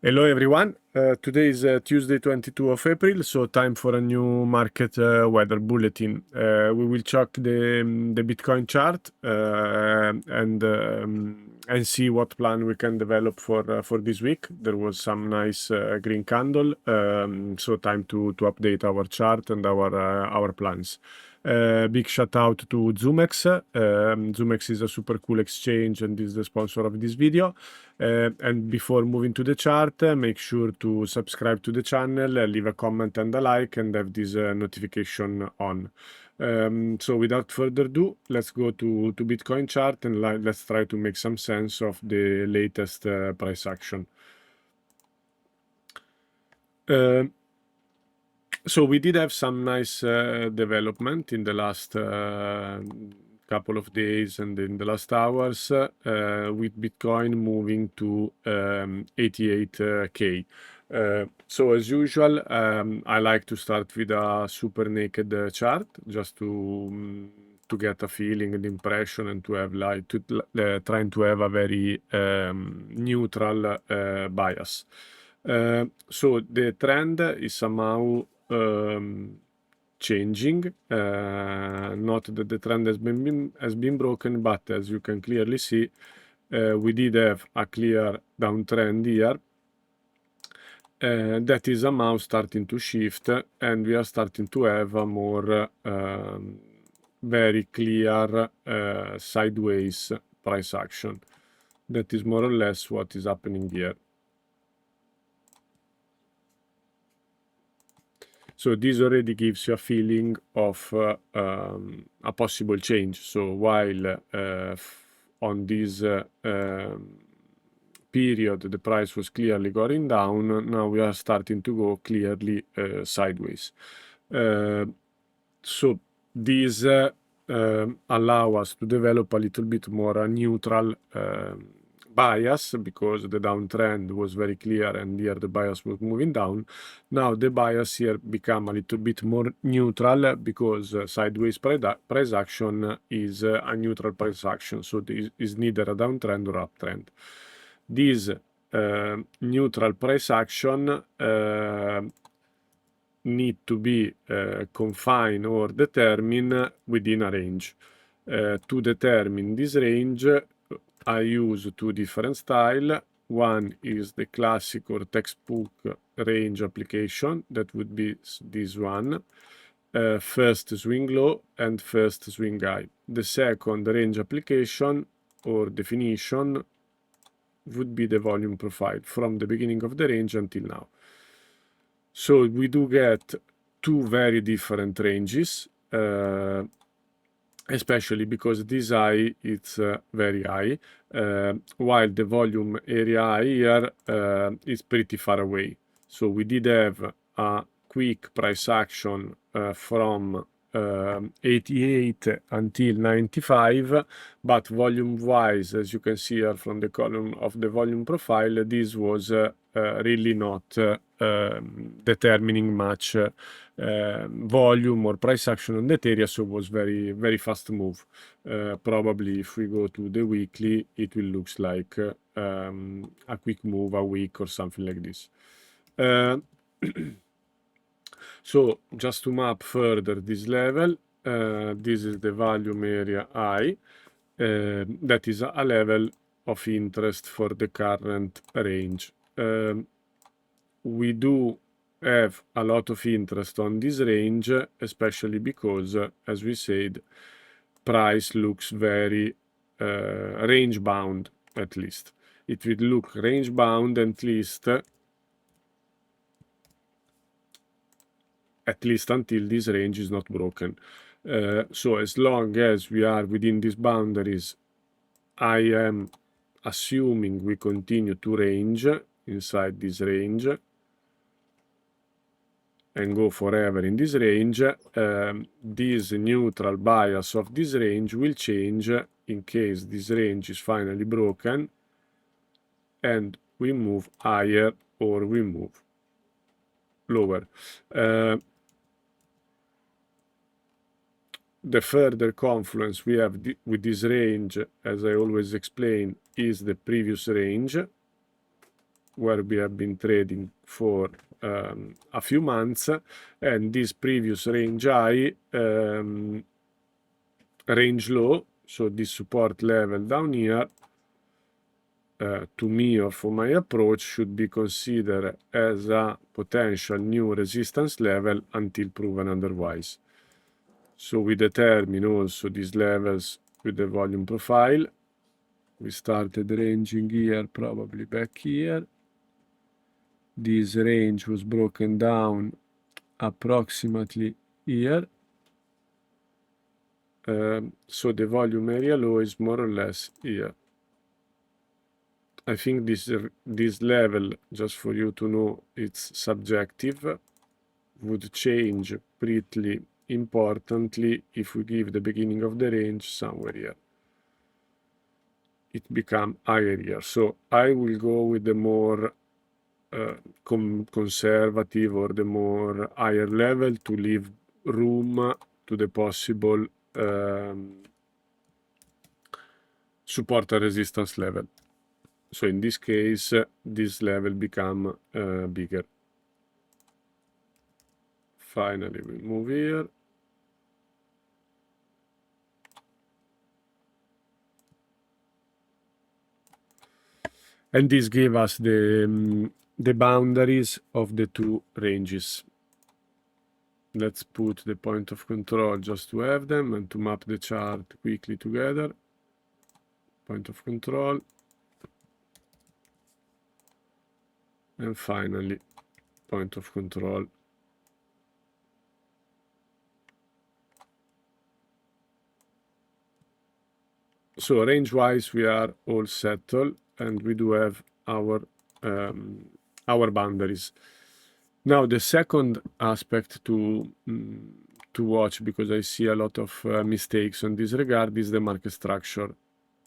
Hello everyone, today is Tuesday 22 of April, so time for a new market weather bulletin. We will check the Bitcoin chart and see what plan we can develop for this week. There was some nice green candle, so time to update our chart and our plans. Big shout out to Zoomex. Zoomex is a super cool exchange and is the sponsor of this video. And before moving to the chart, make sure to subscribe to the channel, leave a comment and a like, and have this notification on. So without further ado, let's go to Bitcoin chart and let's try to make some sense of the latest price action. So we did have some nice development in the last couple of days and in the last hours with Bitcoin moving to 88K. So as usual, I like to start with a super naked chart just to get a feeling and impression and to have trying to have a very neutral bias. So the trend is somehow changing. Not that the trend has been broken, but as you can clearly see, we did have a clear downtrend here. That is somehow starting to shift, and we are starting to have a more very clear sideways price action. That is more or less what is happening here. So this already gives you a feeling of a possible change. So while on this period the price was clearly going down, now we are starting to go clearly sideways. So these allow us to develop a little bit more a neutral bias, because the downtrend was very clear and here the bias was moving down. Now the bias here become a little bit more neutral, because sideways price action is a neutral price action, so this is neither a downtrend or uptrend. This neutral price action need to be confined or determined within a range. To determine this range, I use two different styles. One is the classic or textbook range application, that would be this one. First swing low and first swing high. The second range application or definition would be the volume profile from the beginning of the range until now. So we do get two very different ranges, especially because this high it's very high, while the volume area here is pretty far away. So we did have a quick price action from 88 until 95, but volume wise, as you can see here from the column of the volume profile, this was really not determining much volume or price action on that area, so it was very fast move. Probably if we go to the weekly, it will look like a quick move a week or something like this. So just to map further this level, this is the volume area I. That is a level of interest for the current range. We do have a lot of interest on this range, especially because, as we said, price looks very range bound. At least it will look range bound at least until this range is not broken. So as long as we are within these boundaries, I am assuming we continue to range inside this range and go forever in this range. This neutral bias of this range will change in case this range is finally broken and we move higher or we move lower. The further confluence we have with this range, as I always explain, is the previous range, where we have been trading for a few months, and this previous range high, range low, so this support level down here, to me or for my approach, should be considered as a potential new resistance level until proven otherwise. So we determine also these levels with the volume profile. We started ranging here, probably back here. This range was broken down approximately here. So the volume area low is more or less here. I think this level, just for you to know, it's subjective, would change pretty importantly if we give the beginning of the range somewhere here. It become higher here. So I will go with the more conservative or the more higher level to leave room to the possible support and resistance level. So in this case, this level become bigger. Finally, we move here. And this gave us the boundaries of the two ranges. Let's put the point of control just to have them and to map the chart quickly together. Point of control. And finally, point of control. So range-wise, we are all settled, and we do have our boundaries. Now, the second aspect to watch, because I see a lot of mistakes on this regard, is the market structure.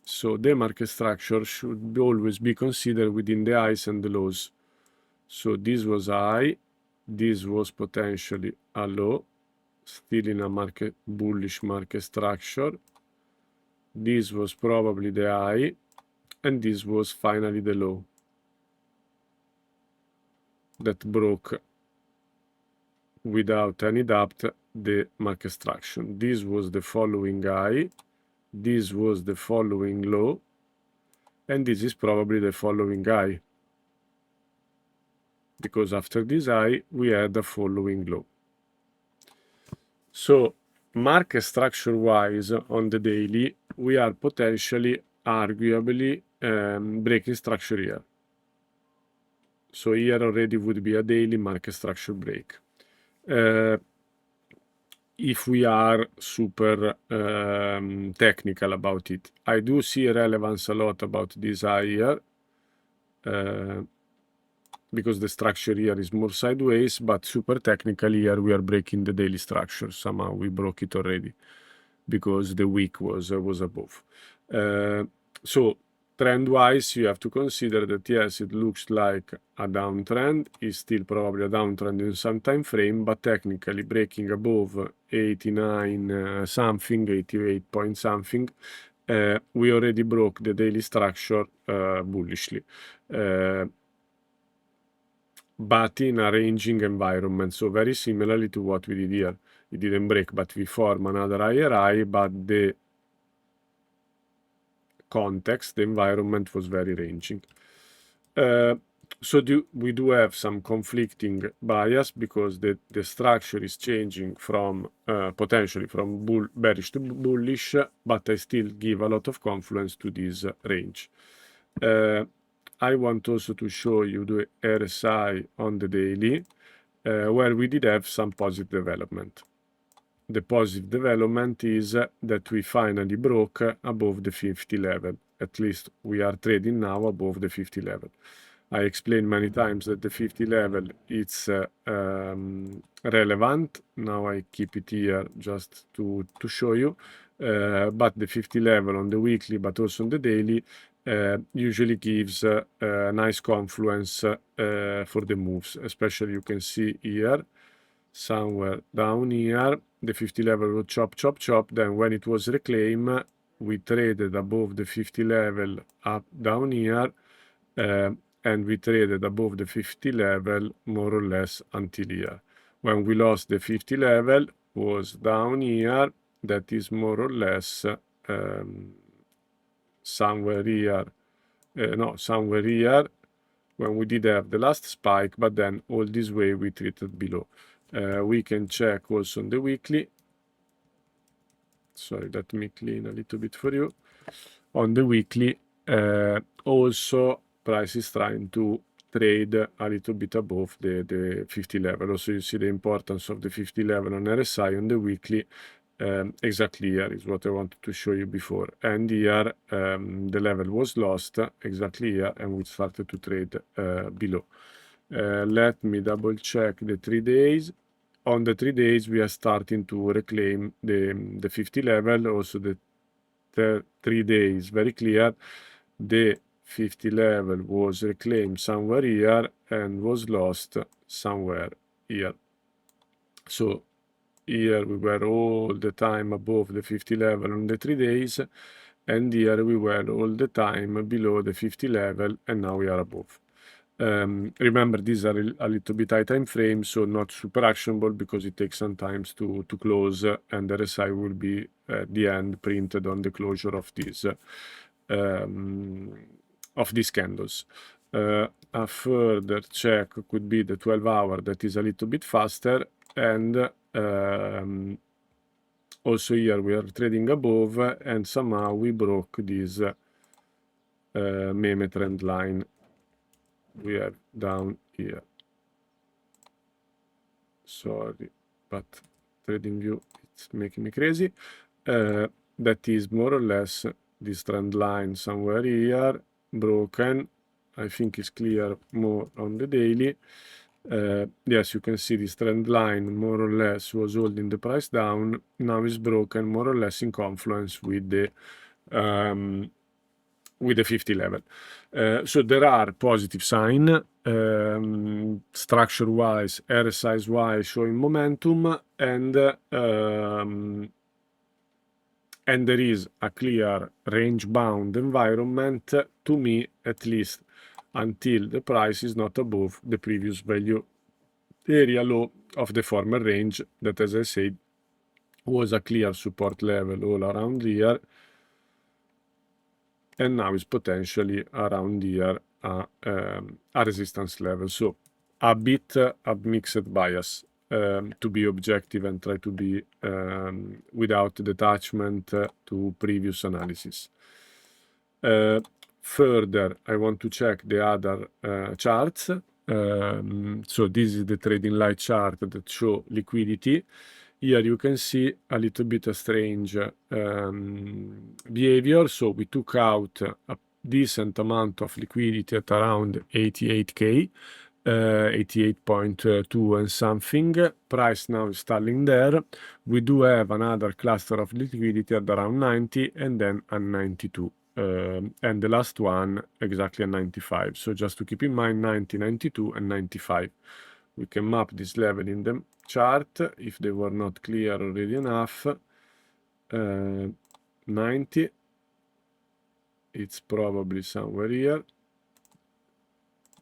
So the market structure should always be considered within the highs and the lows. So this was a high, this was potentially a low, still in a bullish market structure. This was probably the high, and this was finally the low that broke without any doubt the market structure. This was the following high, this was the following low, and this is probably the following high, because after this high we had the following low. So market structure wise on the daily, we are potentially, arguably, breaking structure here. So here already would be a daily market structure break. If we are super technical about it, I do see relevance a lot about this high here, because the structure here is more sideways, but super technically here we are breaking the daily structure. Somehow we broke it already because the wick was above. So trend-wise, you have to consider that yes, it looks like a downtrend. It's still probably a downtrend in some time frame, but technically breaking above 89 something, 88 point something, we already broke the daily structure bullishly. But in a ranging environment, so very similarly to what we did here. It didn't break, but we form another higher high, but the context, the environment was very ranging. So we do have some conflicting bias, because the structure is changing from potentially from bearish to bullish, but I still give a lot of confluence to this range. I want also to show you the RSI on the daily, where we did have some positive development. The positive development is that we finally broke above the 50 level. At least we are trading now above the 50 level. I explained many times that the 50 level it's relevant. Now I keep it here just to show you. But the 50 level on the weekly, but also on the daily, usually gives a nice confluence for the moves. Especially you can see here, somewhere down here, the 50 level will chop. Then when it was reclaimed, we traded above the 50 level up down here, and we traded above the 50 level more or less until here. When we lost the 50 level, was down here, that is more or less somewhere here, somewhere here, when we did have the last spike, but then all this way we treated below. We can check also on the weekly. Sorry, let me clean a little bit for you. On the weekly, also price is trying to trade a little bit above the 50 level. Also, you see the importance of the 50 level on RSI on the weekly. Exactly here is what I wanted to show you before. And here, the level was lost exactly here, and we started to trade below. Let me double check the 3 days. On the 3 days, we are starting to reclaim the 50 level. Also, the 3 days, very clear. The 50 level was reclaimed somewhere here and was lost somewhere here. So here we were all the time above the 50 level on the 3 days, and here we were all the time below the 50 level, and now we are above. Remember, these are a little bit high time frame, so not super actionable because it takes some time to close, and the RSI will be at the end printed on the closure of these candles. A further check could be the 12-hour, that is a little bit faster, and also here we are trading above, and somehow we broke this meme trend line we have down here. Sorry, but trading view, it's making me crazy. That is more or less this trend line somewhere here, broken. I think it's clear more on the daily. Yes, you can see this trend line more or less was holding the price down. Now it's broken more or less in confluence with the 50 level. So there are positive signs, structure-wise, RSI-wise, showing momentum, and there is a clear range-bound environment, to me at least, until the price is not above the previous value area low of the former range, that, as I said, was a clear support level all around here, and now is potentially around here a resistance level. So a bit of mixed bias, to be objective and try to be without detachment to previous analysis. Further, I want to check the other charts. So this is the trading light chart that show liquidity. Here you can see a little bit of strange behavior. So we took out a decent amount of liquidity at around 88K, 88.2 and something. Price now is stalling there. We do have another cluster of liquidity at around 90 and then at 92. And the last one exactly at 95. So just to keep in mind, 90, 92 and 95. We can map this level in the chart if they were not clear already enough. 90, it's probably somewhere here.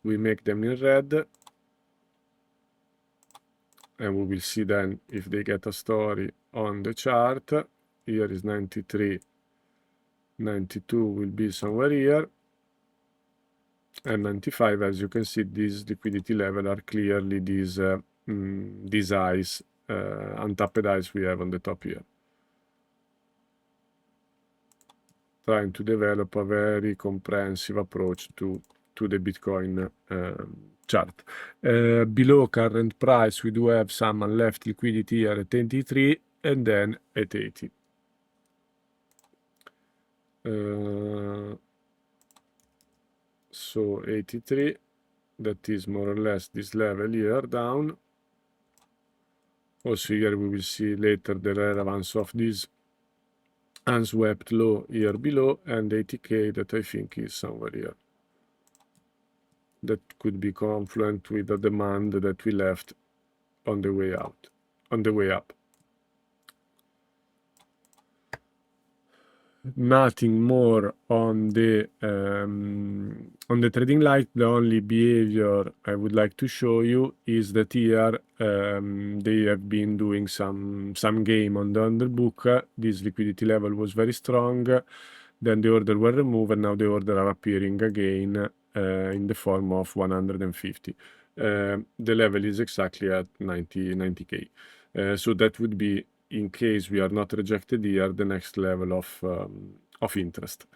We make them in red, and we will see then if they get a story on the chart. Here is 93, 92 will be somewhere here, and 95, as you can see, these liquidity level are clearly these highs, untapped highs we have on the top here. Trying to develop a very comprehensive approach to the Bitcoin chart. Below current price, we do have some left liquidity here at 83 and then at 80. So 83, that is more or less this level here down. Also here we will see later the relevance of this unswept low here below, and 80K that I think is somewhere here. That could be confluent with the demand that we left on the way out, on the way up. Nothing more on the trading light. The only behavior I would like to show you is that here they have been doing some game on the book. This liquidity level was very strong. Then the order were removed, and now the order are appearing again in the form of 150. The level is exactly at 90k. So that would be, in case we are not rejected here, the next level of interest.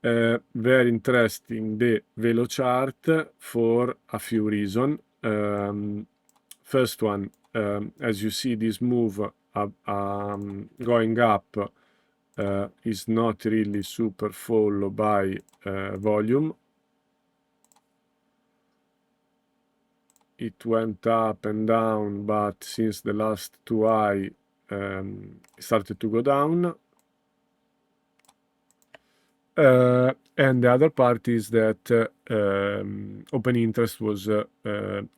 Very interesting, the Velo chart, for a few reasons. First one, as you see, this move going up is not really super followed by volume. It went up and down, but since the last two high, started to go down. And the other part is that open interest was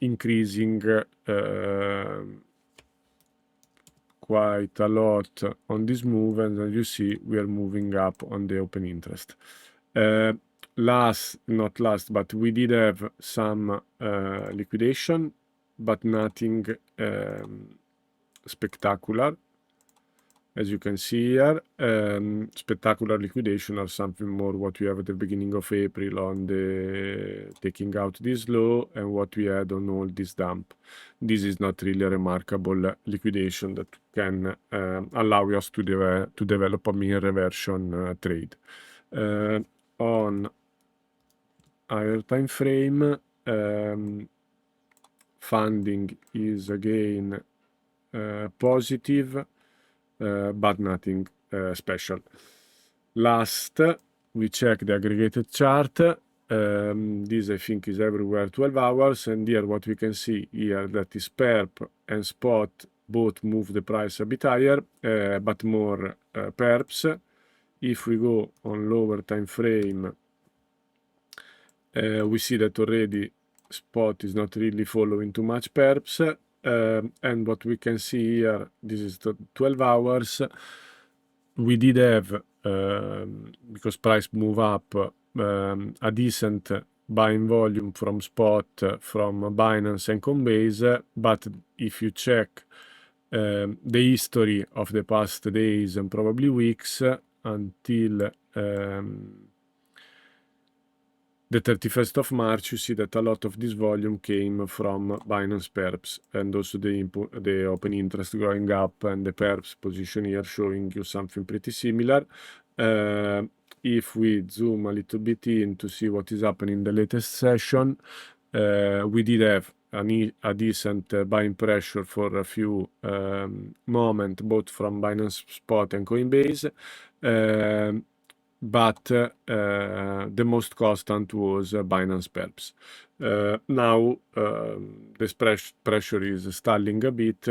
increasing quite a lot on this move, and as you see, we are moving up on the open interest. Not last, but we did have some liquidation, but nothing spectacular. As you can see here, spectacular liquidation or something more what we have at the beginning of April on the taking out this low and what we had on all this dump. This is not really a remarkable liquidation that can allow us to develop a mean reversion trade. On higher time frame, funding is again positive. But nothing special. Last, we check the aggregated chart. This I think is everywhere 12 hours, and here what we can see here that is perp and spot both move the price a bit higher, but more perps. If we go on lower time frame, we see that already spot is not really following too much perps. And what we can see here, this is the 12 hours. We did have, because price move up, a decent buying volume from spot, from Binance and Coinbase. But if you check the history of the past days and probably weeks until the 31st of March, you see that a lot of this volume came from Binance perps, and also the open interest growing up, and the perps position here showing you something pretty similar. If we zoom a little bit in to see what is happening in the latest session, we did have a decent buying pressure for a few moments, both from Binance Spot and Coinbase. But the most constant was Binance perps. Now this pressure is stalling a bit.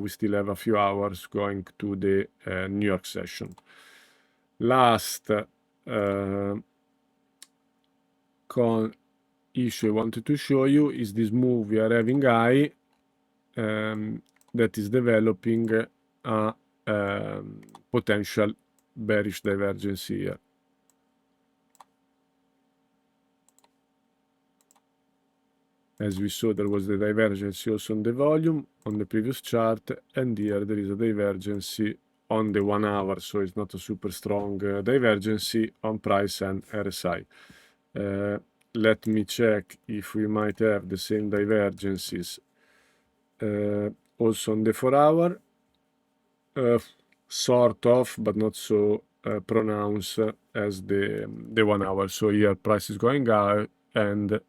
We still have a few hours going to the New York session. Last issue I wanted to show you is this move we are having high that is developing a potential bearish divergence here. As we saw, there was the divergence also on the volume on the previous chart, and here there is a divergence on the 1 hour, so it's not a super strong divergence on price and RSI. Let me check if we might have the same divergences also on the 4 hour. Sort of, but not so pronounced as the 1 hour. So here price is going up and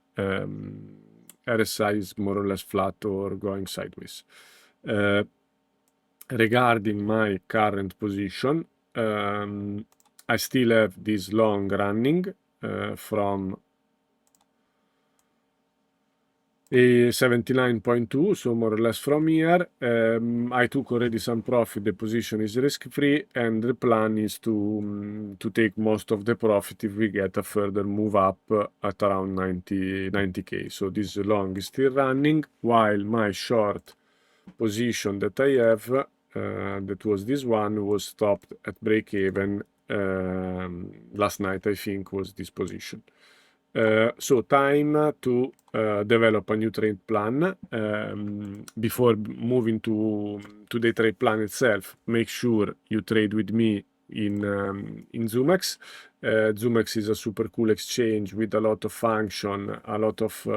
RSI is more or less flat or going sideways. Regarding my current position, I still have this long running from a 79.2, so more or less from here. I took already some profit. The position is risk-free, and the plan is to take most of the profit if we get a further move up at around 90k. So this long is still running, while my short position that I have, that was this one, was stopped at break even last night, I think, was this position. So time to develop a new trade plan. Before moving to the trade plan itself, make sure you trade with me in Zoomex. Zoomex is a super cool exchange with a lot of function, a lot of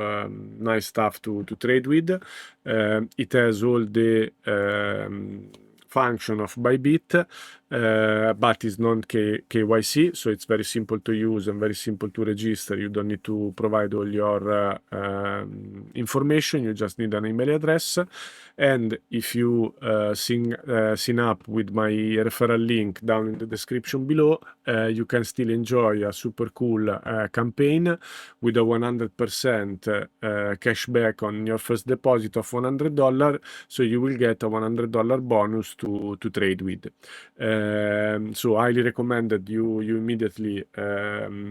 nice stuff to trade with. It has all the function of Bybit, but it's non KYC, so it's very simple to use and very simple to register. You don't need to provide all your information, you just need an email address. And if you sign up with my referral link down in the description below, you can still enjoy a super cool campaign with a 100% cashback on your first deposit of $100. So you will get a $100 bonus to trade with. So highly recommended you immediately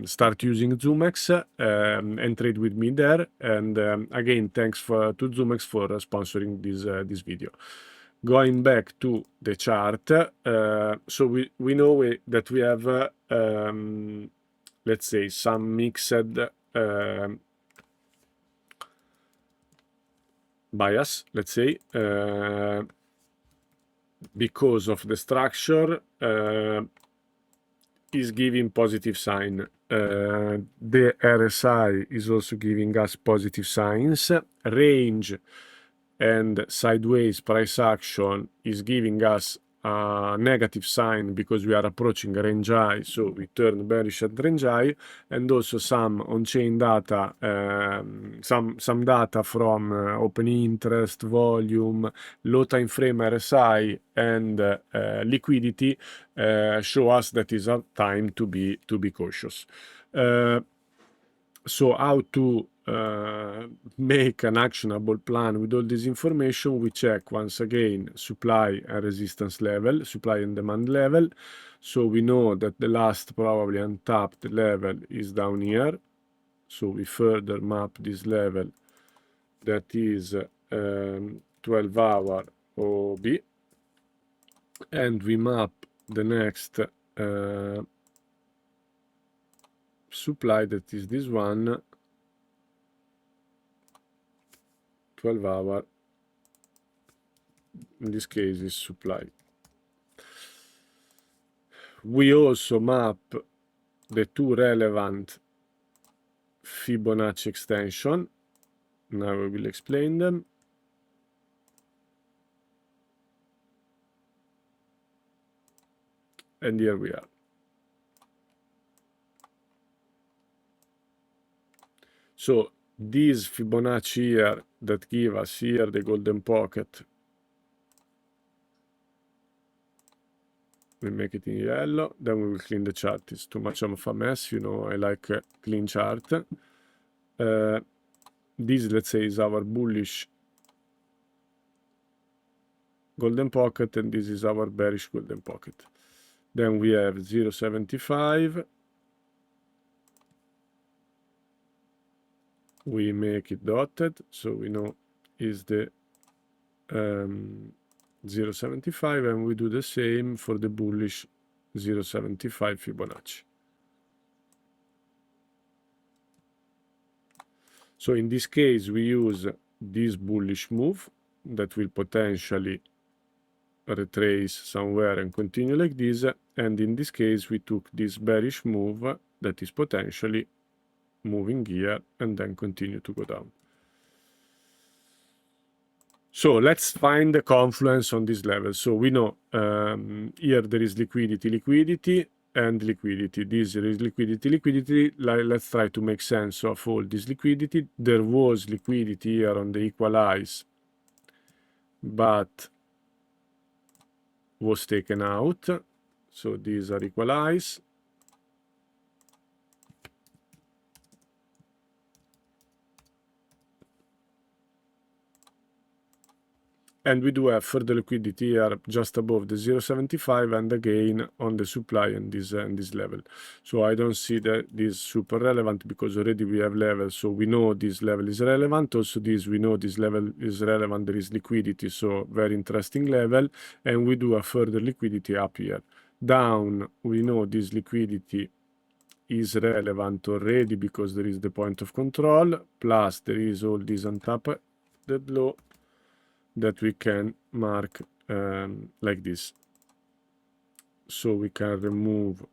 start using Zoomex and trade with me there. And again, thanks to Zoomex for sponsoring this video. Going back to the chart, so we know that we have let's say some mixed bias, let's say, because of the structure is giving positive sign. The RSI is also giving us positive signs. Range and sideways price action is giving us a negative sign because we are approaching a range high, so we turn bearish at range high. And also some on-chain data, some data from open interest, volume, low time frame RSI, and liquidity show us that is a time to be cautious. So how to make an actionable plan with all this information? We check once again supply and resistance level, supply and demand level. So we know that the last probably untapped level is down here. So we further map this level, that is 12-hour OB, and we map the next supply, that is this one, 12-hour, in this case is supply. We also map the two relevant Fibonacci extension. Now we will explain them. And here we are. So these Fibonacci here that give us here the golden pocket, we make it in yellow, then we will clean the chart. It's too much of a mess, you know, I like a clean chart. This, let's say, is our bullish golden pocket, and this is our bearish golden pocket. Then we have 0.75. We make it dotted, so we know is the 0.75, and we do the same for the bullish 0.75 Fibonacci. So in this case, we use this bullish move that will potentially retrace somewhere and continue like this. And in this case, we took this bearish move that is potentially moving here and then continue to go down. So let's find the confluence on this level. So we know here there is liquidity, and liquidity. This is liquidity. Let's try to make sense of all this liquidity. There was liquidity here on the equalize, but was taken out. So these are equalize. And we do have further liquidity here just above the 0.75 and again on the supply and this level. So I don't see that this super relevant because already we have levels. So we know this level is relevant. Also this, we know this level is relevant. There is liquidity, so very interesting level. And we do a further liquidity up here. So Down, we know this liquidity is relevant already because there is the point of control, plus there is all this on top the low that we can mark like this. So we can remove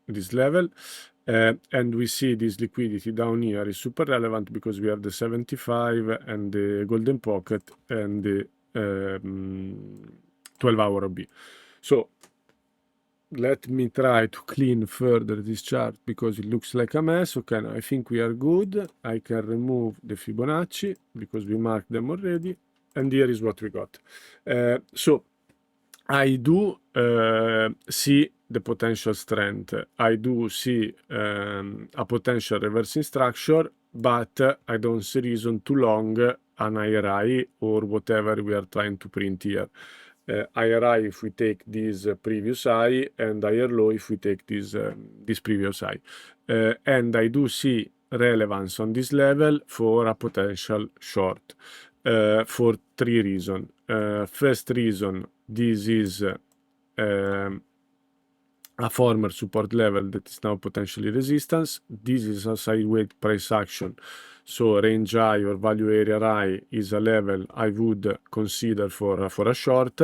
this level, and we see this liquidity down here is super relevant because we have the 75 and the golden pocket and the 12-hour OB. So let me try to clean further this chart because it looks like a mess. Okay, now I think we are good. I can remove the Fibonacci because we marked them already, and here is what we got. So I do see the potential strength. I do see a potential reversing structure, but I don't see reason to long an IRI or whatever we are trying to print here. IRI if we take this previous high, and higher low if we take this previous high. And I do see relevance on this level for a potential short for three reasons. First reason, this is a former support level that is now potentially resistance. This is a sideways price action, so range high or value area high is a level I would consider for a short.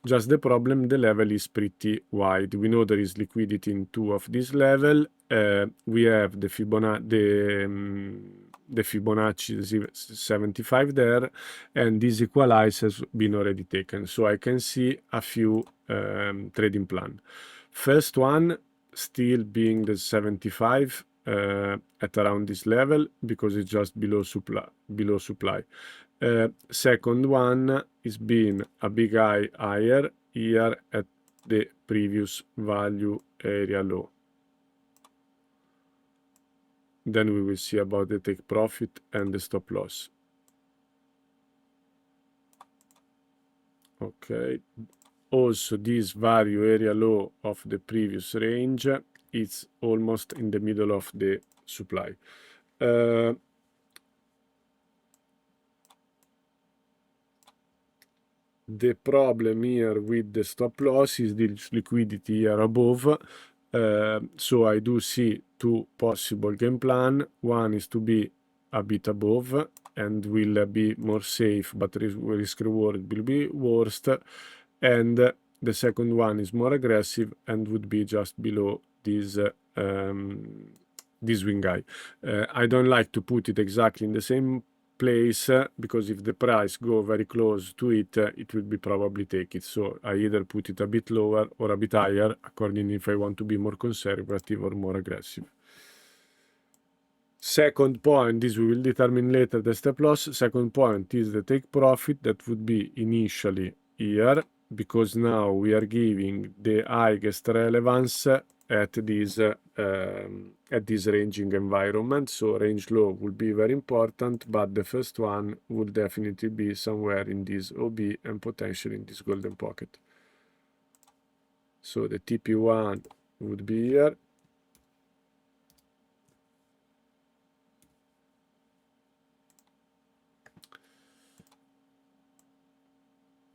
Just the problem, the level is pretty wide. We know there is liquidity in two of this level. We have the Fibonacci 75 there, and this equalize has been already taken. So I can see a few trading plan. First one still being the 75 at around this level because it's just below supply. Second one is being a big high higher here at the previous value area low. Then we will see about the take profit and the stop loss. Okay. Also, this value area low of the previous range, it's almost in the middle of the supply. The problem here with the stop loss is the liquidity here above. So I do see two possible game plan. One is to be a bit above and will be more safe, but risk reward will be worst. And the second one is more aggressive and would be just below this swing high. I don't like to put it exactly in the same place because if the price go very close to it, it will be probably take it. So I either put it a bit lower or a bit higher, according if I want to be more conservative or more aggressive. Second point, this we will determine later the stop loss. Second point is the take profit that would be initially here, because now we are giving the highest relevance at this ranging environment. So range low will be very important, but the first one will definitely be somewhere in this OB and potentially in this golden pocket. So the TP1 would be here.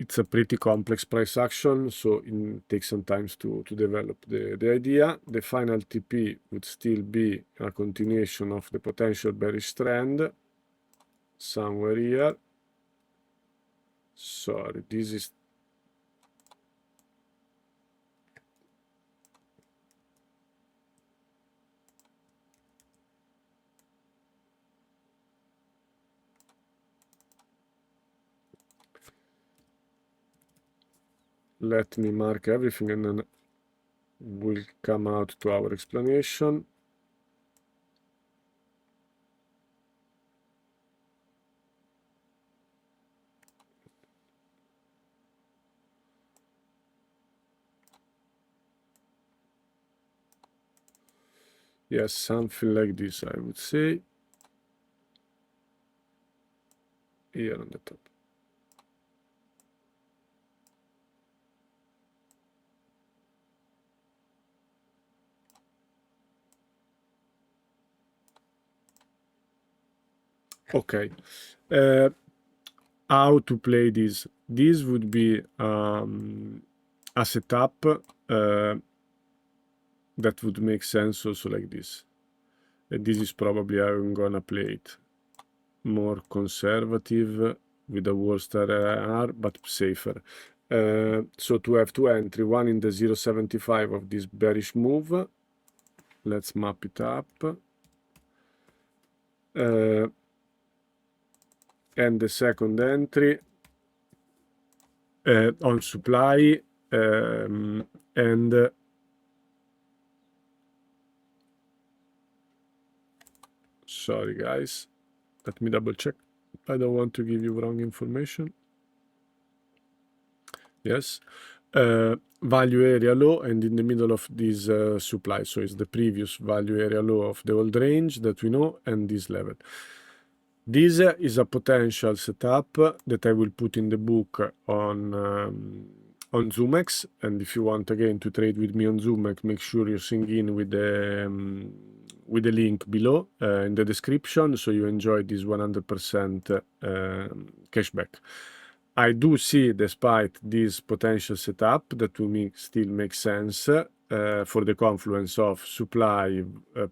It's a pretty complex price action, so it takes some time to develop the idea. The final TP would still be a continuation of the potential bearish trend somewhere here. Sorry, this is let me mark everything and then we'll come out to our explanation. Yes, something like this, I would say. Here on the top. Okay. how to play this. This would be a setup that would make sense also like this. And this is probably how I'm gonna play it. More conservative with a worst RR, but safer. So to have two entry, one in the 0.75 of this bearish move. Let's map it up. And the second entry on supply and sorry guys, let me double check. I don't want to give you wrong information. Yes, value area low, and in the middle of this supply, so it's the previous value area low of the old range that we know, and this level. This is a potential setup that I will put in the book on Zoomex, and if you want again to trade with me on Zoomex, make sure you sync in with the link below in the description, so you enjoy this 100% cashback. I do see, despite this potential setup, that to me still makes sense for the confluence of supply,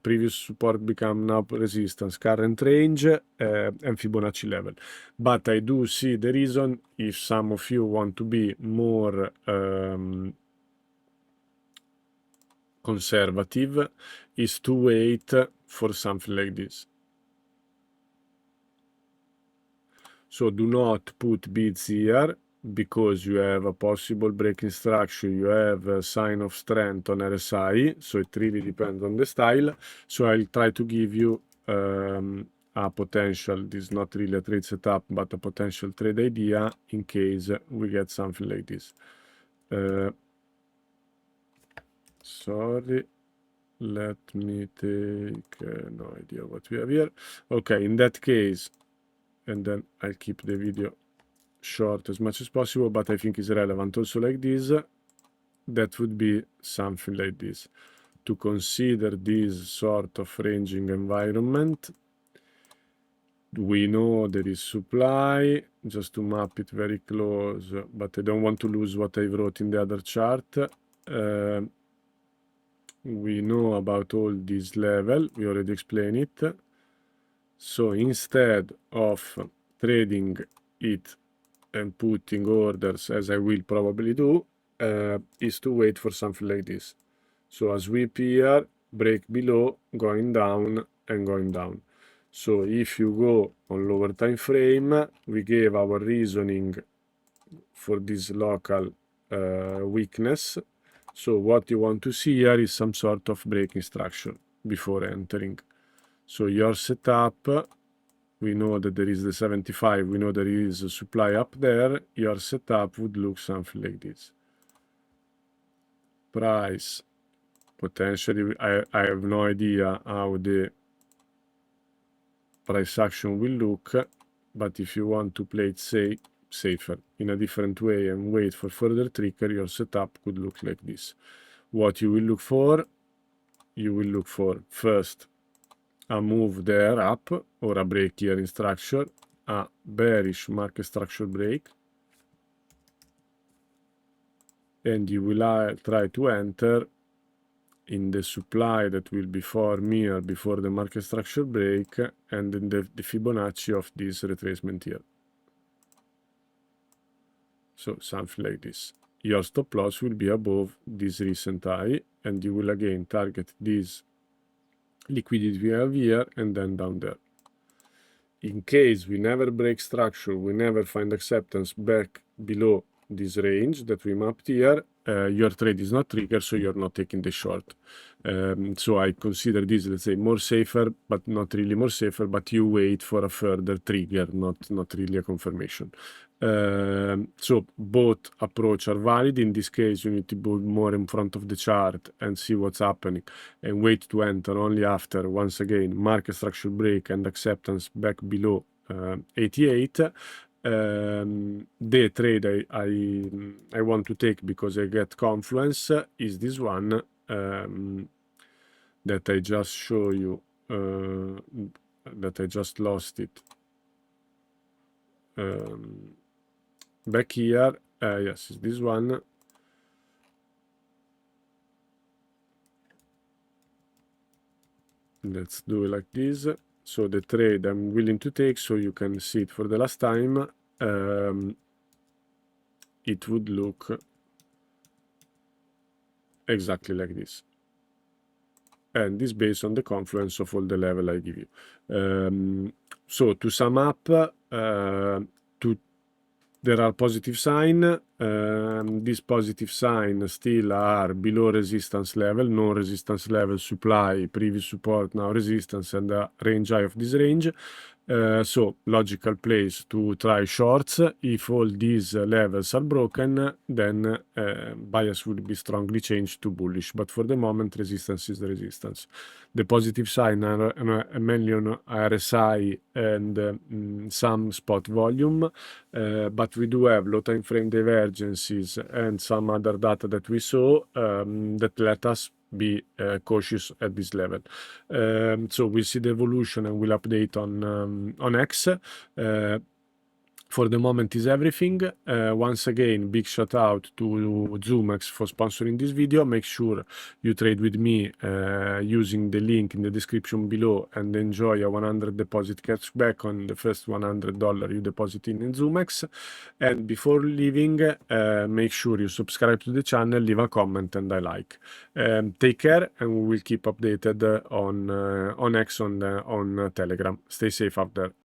previous support become now resistance, current range, and Fibonacci level. But I do see the reason, if some of you want to be more conservative, is to wait for something like this. So do not put bids here, because you have a possible breaking structure, you have a sign of strength on RSI, so it really depends on the style. So I'll try to give you a potential, this is not really a trade setup, but a potential trade idea in case we get something like this. Sorry, let me take no idea what we have here. Okay, in that case, and then I'll keep the video short as much as possible, but I think it's relevant also like this. That would be something like this. To consider this sort of ranging environment, we know there is supply, just to map it very close, but I don't want to lose what I wrote in the other chart. We know about all this level, we already explained it. So instead of trading it and putting orders, as I will probably do, is to wait for something like this. So a sweep here, break below, going down and going down. So if you go on lower time frame, we gave our reasoning for this local weakness. So what you want to see here is some sort of breaking structure before entering. So your setup, we know that there is the 75, we know there is a supply up there, your setup would look something like this. Price, potentially, I have no idea how the price action will look, but if you want to play it safer in a different way and wait for further trigger, your setup could look like this. What you will look for, you will look for first a move there up or a break here in structure, a bearish market structure break, and you will try to enter in the supply that will be formed here before the market structure break, and in the Fibonacci of this retracement here. So something like this. Your stop loss will be above this recent high, and you will again target this liquidity we have here and then down there. In case we never break structure, we never find acceptance back below this range that we mapped here, your trade is not triggered, so you're not taking the short. So I consider this, let's say, more safer, but not really more safer, but you wait for a further trigger, not really a confirmation. So both approach are valid. In this case, you need to be more in front of the chart and see what's happening and wait to enter only after, once again, market structure break and acceptance back below 88. The trade I want to take because I get confluence is this one that I just show you, that I just lost it. back here. Yes, it's this one. Let's do it like this. So the trade I'm willing to take, so you can see it for the last time. It would look exactly like this. And this based on the confluence of all the level I give you. So to sum up, there are positive sign. These positive sign still are below resistance level, no resistance level, supply, previous support, now resistance, and the range high of this range. So logical place to try shorts. If all these levels are broken, then bias will be strongly changed to bullish. But for the moment, resistance is the resistance. The positive sign are mainly on RSI and some spot volume, but we do have low time frame divergences and some other data that we saw that let us be cautious at this level. So we'll see the evolution and we'll update on X. For the moment is everything. Once again, big shout out to Zoomex for sponsoring this video. Make sure you trade with me using the link in the description below and enjoy a 100 deposit cashback on the first $100 you deposit in Zoomex. And before leaving, make sure you subscribe to the channel, leave a comment and a like. Take care, and we will keep updated on X on Telegram. Stay safe out there.